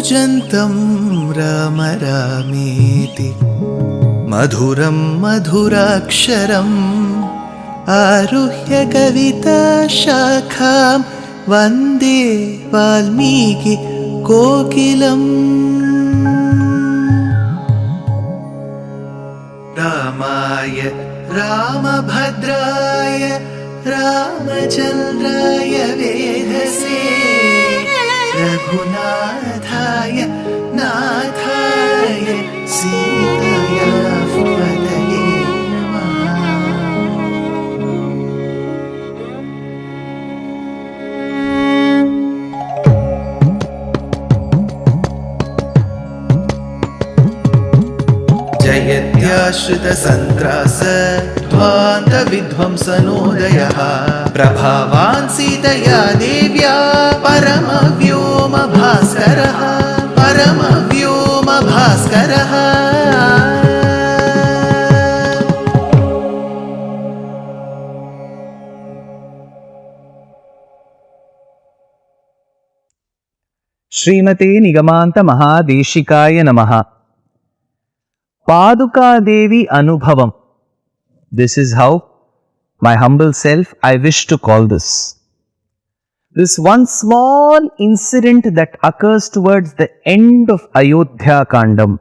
कूजन्तं राम रामेति मधुरं मधुराक्षरम् आरुह्य कविताशाखां वन्दे वाल्मीकि कोकिलम्। रामाय रामभद्राय रामचन्द्राय वेधसे रघुनाथाय नाथाय सीताया पतये नमः। जयत्याश्रितसन्त्रास ध्वान्तविध्वंसनोदयः प्रभावान् सीतया देव्या परमव्योमभास्करः परमव्योमभास्करः। श्रीमते निगमान्त महादेशिकाय नमः। Pādukā Devi Anubhavam. This is how my humble self I wish to call this. This one small incident that occurs towards the end of Ayodhya Kandam,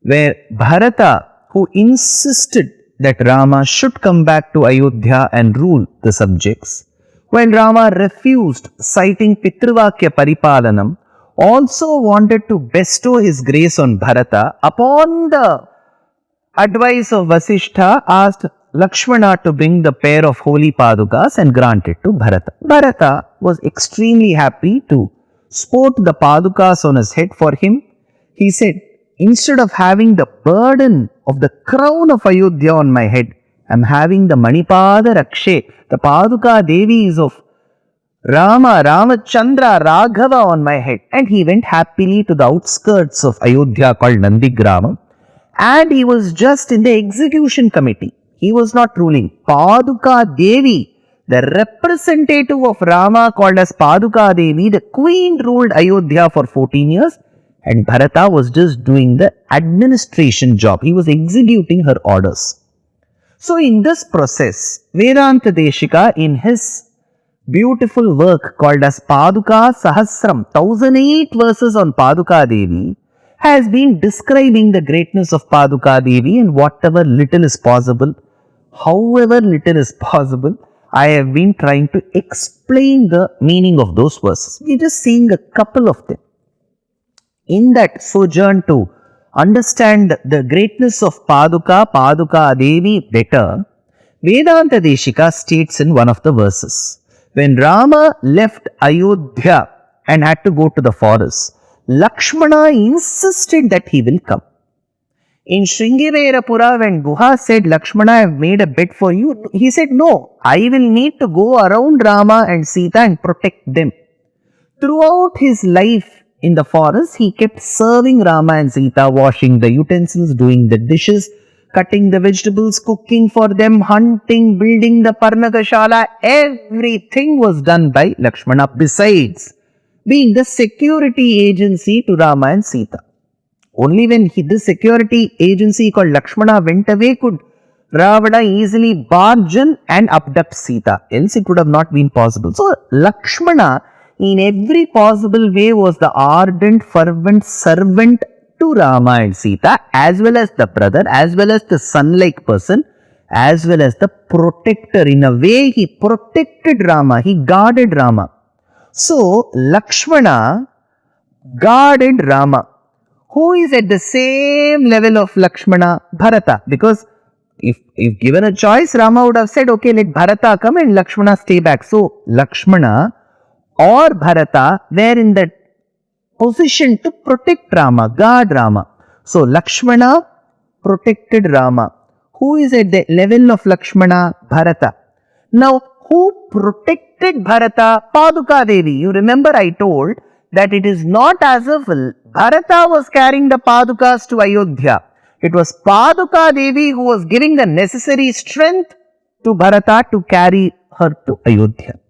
where Bharata, who insisted that Rama should come back to Ayodhya and rule the subjects, when Rama refused, citing Pitruvakya Paripalanam, also wanted to bestow his grace on Bharata, upon the advice of Vasishtha, asked Lakshmana to bring the pair of holy Padukas and grant it to Bharata. Bharata was extremely happy to sport the Padukas on his head for him. He said, instead of having the burden of the crown of Ayodhya on my head, I am having the Manipada Rakshe, the Pādukā Devi of Rama, Ramachandra, Raghava on my head. And he went happily to the outskirts of Ayodhya called Nandigramam. And he was just in the execution committee. He was not ruling. Pādukā Devi, the representative of Rama called as Pādukā Devi, the queen ruled Ayodhya for 14 years. And Bharata was just doing the administration job. He was executing her orders. So in this process, Vedanta Deshika in his beautiful work called as Pādukā Sahasram, 1008 verses on Pādukā Devi, has been describing the greatness of Pādukā Devi and whatever little is possible, however little is possible, I have been trying to explain the meaning of those verses. We are just seeing a couple of them. In that sojourn to understand the greatness of Pādukā Devi better, Vedanta Deshika states in one of the verses, when Rama left Ayodhya and had to go to the forest, Lakshmana insisted that he will come. In Shringiverapura, when Guha said, Lakshmana, I have made a bet for you, he said, no, I will need to go around Rama and Sita and protect them. Throughout his life in the forest, he kept serving Rama and Sita, washing the utensils, doing the dishes, cutting the vegetables, cooking for them, hunting, building the Parnagashala. Everything was done by Lakshmana, besides being the security agency to Rama and Sita. Only when this security agency called Lakshmana went away could Ravana easily barge in and abduct Sita. Else it would have not been possible. So Lakshmana in every possible way was the ardent, fervent servant to Rama and Sita, as well as the brother, as well as the son-like person, as well as the protector. In a way, he protected Rama, he guarded Rama. So, Lakshmana guarded Rama. Who is at the same level of Lakshmana? Bharata. Because if given a choice, Rama would have said, okay, let Bharata come and Lakshmana stay back. So, Lakshmana or Bharata were in that position to protect Rama, guard Rama. So, Lakshmana protected Rama. Who is at the level of Lakshmana? Bharata. Now, who protected Bharata? Pādukā Devi. You remember I told that it is not as if Bharata was carrying the Padukas to Ayodhya. It was Pādukā Devi who was giving the necessary strength to Bharata to carry her to Ayodhya.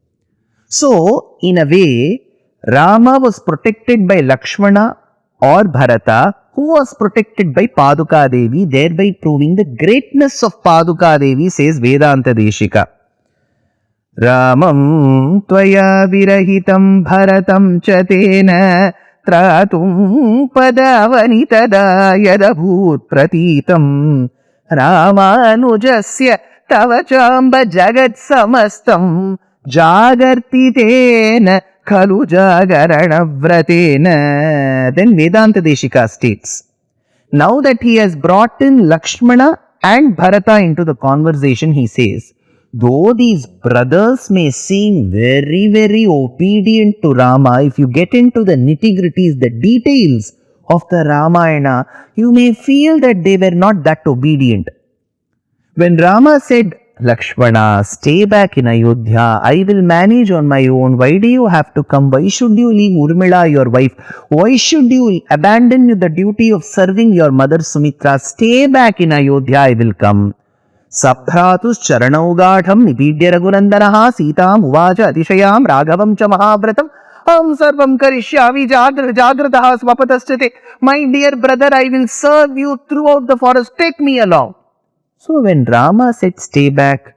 So, in a way, Rama was protected by Lakshmana or Bharata, who was protected by Pādukā Devi, thereby proving the greatness of Pādukā Devi, says Vedanta Deshika. Ramam tvaya virahitam bharatam cha tena tratum padavani tada yadabhut pratitam Ramanujasya tava chamba jagat samastam jagarti tena khalu jagarana vratena. Then Vedanta Deshika states, now that he has brought in Lakshmana and Bharata into the conversation, he says, though these brothers may seem very, very obedient to Rama, if you get into the nitty-gritties, the details of the Ramayana, you may feel that they were not that obedient. When Rama said, Lakshmana, stay back in Ayodhya, I will manage on my own. Why do you have to come? Why should you leave Urmila, your wife? Why should you abandon the duty of serving your mother Sumitra? Stay back in Ayodhya, I will come. Sabhratus charanaugatham nipidya raghunandanaha Sitam uvacha atishayam raghavam cha mahavratam sarvam karishyami jagrataha swapatasthate. My dear brother, I will serve you throughout the forest. Take me along. So when Rama said stay back,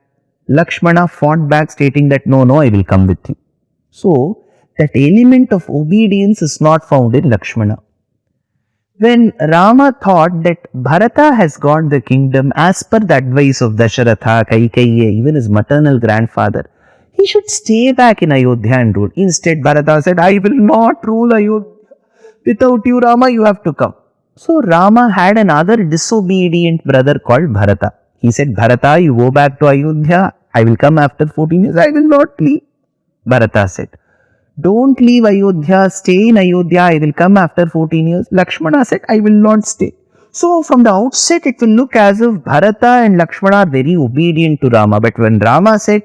Lakshmana fought back stating that no, I will come with you. So that element of obedience is not found in Lakshmana. When Rama thought that Bharata has got the kingdom as per the advice of Dasharatha, Kaikeyi, even his maternal grandfather, he should stay back in Ayodhya and rule. Instead, Bharata said, I will not rule Ayodhya. Without you, Rama, you have to come. So Rama had another disobedient brother called Bharata. He said, Bharata, you go back to Ayodhya. I will come after 14 years. I will not leave. Bharata said, don't leave Ayodhya, stay in Ayodhya, I will come after 14 years. Lakshmana said, I will not stay. So from the outset, it will look as if Bharata and Lakshmana are very obedient to Rama. But when Rama said,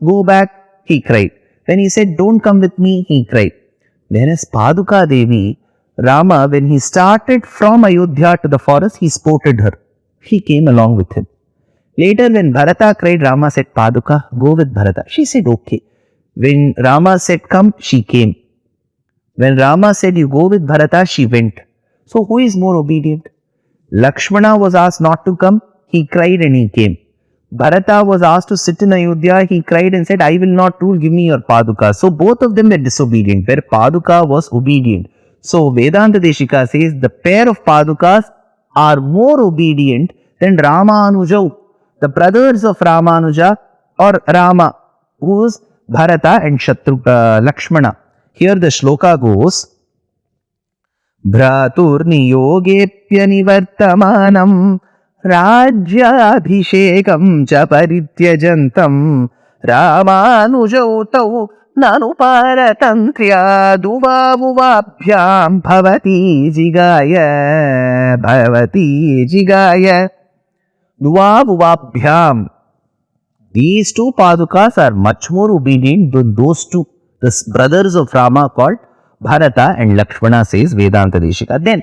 go back, he cried. When he said, don't come with me, he cried. Whereas Pādukā Devi, Rama, when he started from Ayodhya to the forest, he sported her. He came along with him. Later, when Bharata cried, Rama said, Pādukā, go with Bharata. She said, okay. When Rama said come, she came. When Rama said you go with Bharata, she went. So who is more obedient? Lakshmana was asked not to come, he cried and he came. Bharata was asked to sit in Ayodhya, he cried and said, I will not rule, give me your Pādukā. So both of them were disobedient, where Pādukā was obedient. So Vedanta Deshika says the pair of Pādukās are more obedient than Ramanuja, the brothers of Ramanuja or Rama, who is Bharata and Lakshmana. Here the shloka goes, Bhratur niyogepya nivartamanam rajyabhishekam cha parityajantam Ramanujautau nanuparatantriya duvavubhabhyam bhavati jigaya duvavubhabhyam. These two Pādukās are much more obedient than those two, the brothers of Rama called Bharata and Lakshmana, says Vedanta Deshika. Then,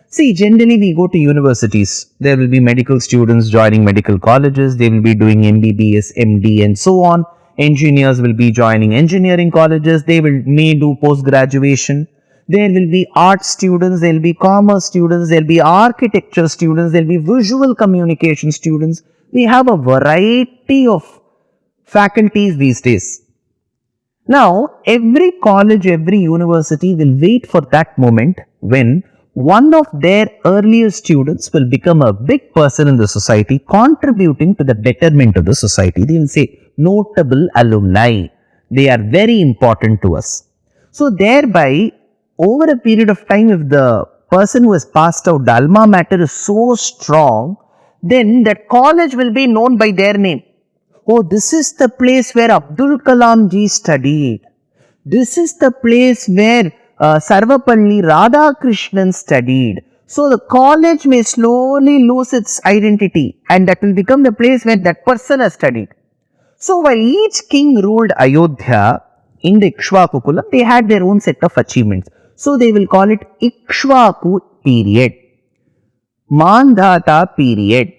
see, generally we go to universities. There will be medical students joining medical colleges. They will be doing MBBS, MD and so on. Engineers will be joining engineering colleges. They may do post-graduation. There will be art students. There will be commerce students. There will be architecture students. There will be visual communication students. We have a variety of faculties these days. Now, every college, every university will wait for that moment when one of their earlier students will become a big person in the society, contributing to the betterment of the society. They will say, notable alumni. They are very important to us. So, thereby, over a period of time, if the person who has passed out, the alma mater is so strong, then that college will be known by their name. Oh, this is the place where Abdul Kalam ji studied. This is the place where Sarvapalli Radhakrishnan studied. So the college may slowly lose its identity and that will become the place where that person has studied. So while each king ruled Ayodhya in the Ikshvaku Kulam, they had their own set of achievements. So they will call it Ikshvaku period, Mandhata period,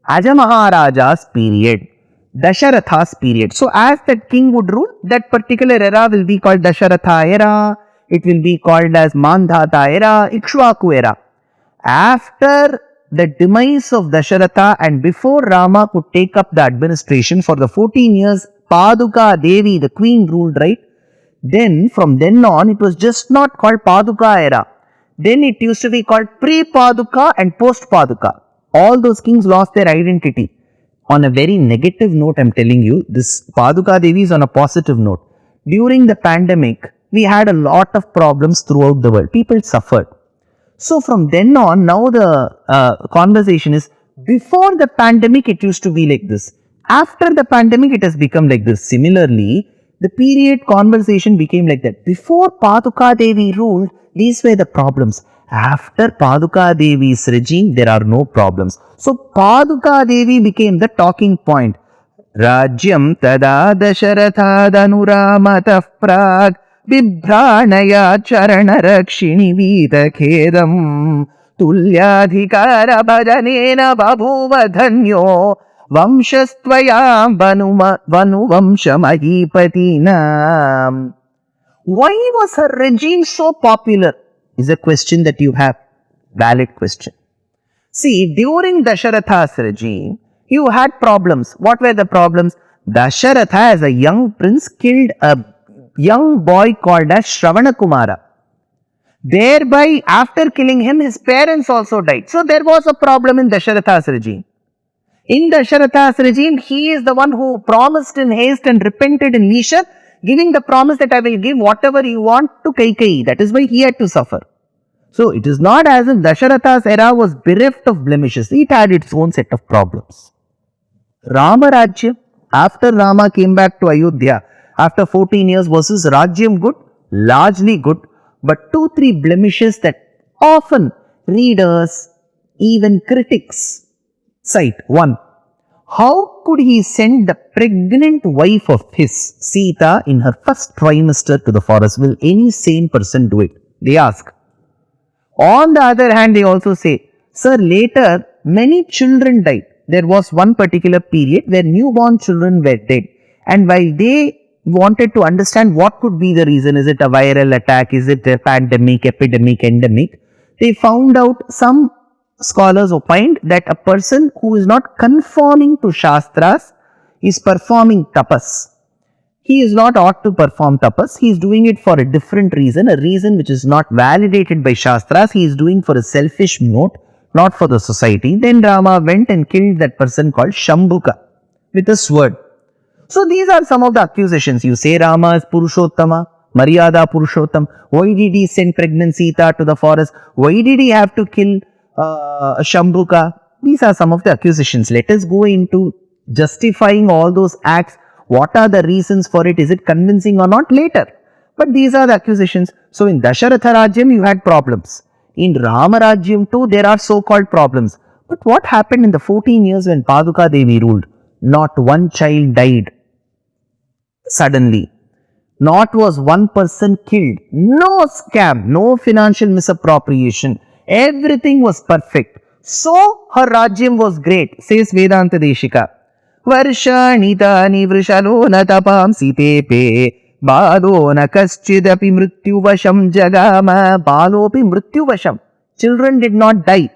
Aja Maharaja's period, Dasharatha's period. So as that king would rule, that particular era will be called Dasharatha era. It will be called as Mandhata era, Ikshvaku era. After the demise of Dasharatha and before Rama could take up the administration for the 14 years, Pādukā Devi, the queen, ruled, right? Then from then on, it was just not called Pādukā era. Then it used to be called pre-Pādukā and post-Pādukā. All those kings lost their identity. On a very negative note, I'm telling you, this Pādukā Devi is on a positive note. During the pandemic, we had a lot of problems throughout the world. People suffered. So from then on, now the conversation is, before the pandemic, it used to be like this. After the pandemic, it has become like this. Similarly, the period conversation became like that. Before Pādukā Devi ruled, these were the problems. After Pādukā Devi's regime, there are no problems. So Pādukā Devi became the talking point. Rajyam tada dasharathadanuramatah prag bibhranaya charana rakshini vita khedam tulyadhikara bhajanena babhuva dhanyo vamshastvayam vanuvamshamahipatinam. Why was her regime so popular? Is a question that you have. Valid question. See, during Dasharatha's regime, you had problems. What were the problems? Dasharatha, as a young prince, killed a young boy called as Shravana Kumara. Thereby, after killing him, his parents also died. So, there was a problem in Dasharatha's regime. In Dasharatha's regime, he is the one who promised in haste and repented in leisure, giving the promise that I will give whatever you want to Kaikeyi. That is why he had to suffer. So, it is not as if Dasharatha's era was bereft of blemishes. It had its own set of problems. Rama Rajya, after Rama came back to Ayodhya, after 14 years, was his Rajyam good? Largely good. But 2-3 blemishes that often readers, even critics, cite. 1. How could he send the pregnant wife of his, Sita, in her first trimester to the forest? Will any sane person do it? They ask. On the other hand, they also say, sir, later many children died. There was one particular period where newborn children were dead. And while they wanted to understand what could be the reason, is it a viral attack, is it a pandemic, epidemic, endemic, they found out, some scholars opined that a person who is not conforming to Shastras is performing tapas. He is not ought to perform tapas. He is doing it for a different reason, a reason which is not validated by Shastras. He is doing for a selfish note, not for the society. Then Rama went and killed that person called Shambhuka with a sword. So these are some of the accusations. You say Rama is Purushottama, Maryada Purushottam. Why did he send pregnant Sita to the forest? Why did he have to kill Shambhuka? These are some of the accusations. Let us go into justifying all those acts. What are the reasons for it? Is it convincing or not? Later. But these are the accusations. So in Dasharatha Rajyam, you had problems. In Rama Rajyam too, there are so-called problems. But what happened in the 14 years when Pādukā Devi ruled? Not one child died suddenly. Not was one person killed. No scam, no financial misappropriation. Everything was perfect. So her Rajyam was great, says Vedanta Deshika. Varshanitani vrishalo tapam sitepe balo na kaschidapi mrityuvasham jagama balopi mrityuvasham. Children did not die.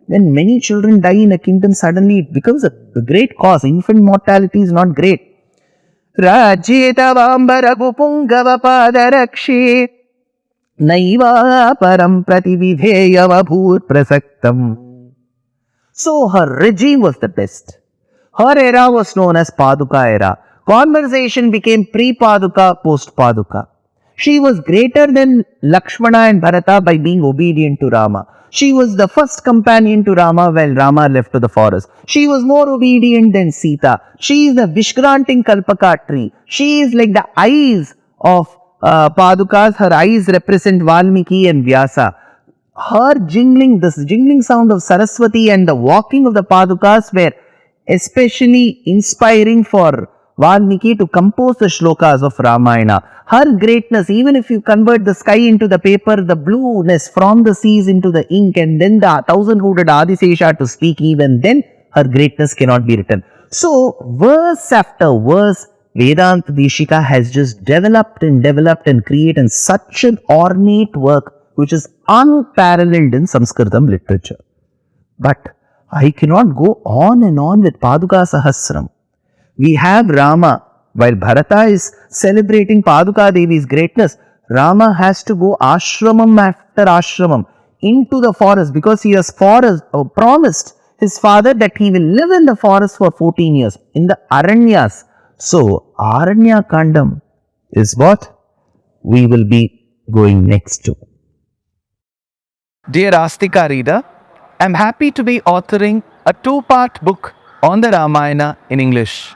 When many children die in a kingdom, suddenly it becomes a great cause. Infant mortality is not great. Rajyeta vambara gupungava padarakshi naiva param pratividheyava bhur prasaktam. So her regime was the best. Her era was known as Pādukā era. Conversation became pre-Pādukā, post-Pādukā. She was greater than Lakshmana and Bharata by being obedient to Rama. She was the first companion to Rama while Rama left to the forest. She was more obedient than Sita. She is the wish-granting Kalpaka tree. She is like the eyes of Padukas. Her eyes represent Valmiki and Vyasa. Her jingling, this jingling sound of Saraswati and the walking of the Padukas were especially inspiring for Valmiki to compose the shlokas of Ramayana. Her greatness, even if you convert the sky into the paper, the blueness from the seas into the ink, and then the thousand-hooded Adisesha to speak, even then her greatness cannot be written. So, verse after verse, Vedanta Deshika has just developed and created such an ornate work which is unparalleled in Sanskritam literature. But I cannot go on and on with Pādukā Sahasram. We have Rama. While Bharata is celebrating Pādukā Devi's greatness, Rama has to go ashramam after ashramam into the forest because he has promised his father that he will live in the forest for 14 years, in the Aranyas. So, Ayodhya Kandam is what we will be going next to. Dear Astika reader, I am happy to be authoring a 2-part book on the Ramayana in English.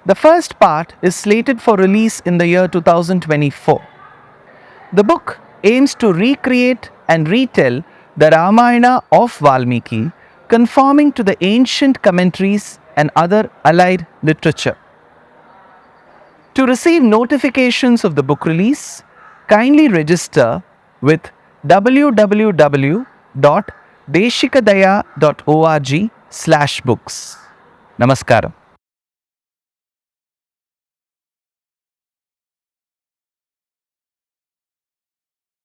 The first part is slated for release in the year 2024. The book aims to recreate and retell the Ramayana of Valmiki, conforming to the ancient commentaries and other allied literature. To receive notifications of the book release, kindly register with www.deshikadaya.org/books. Namaskaram.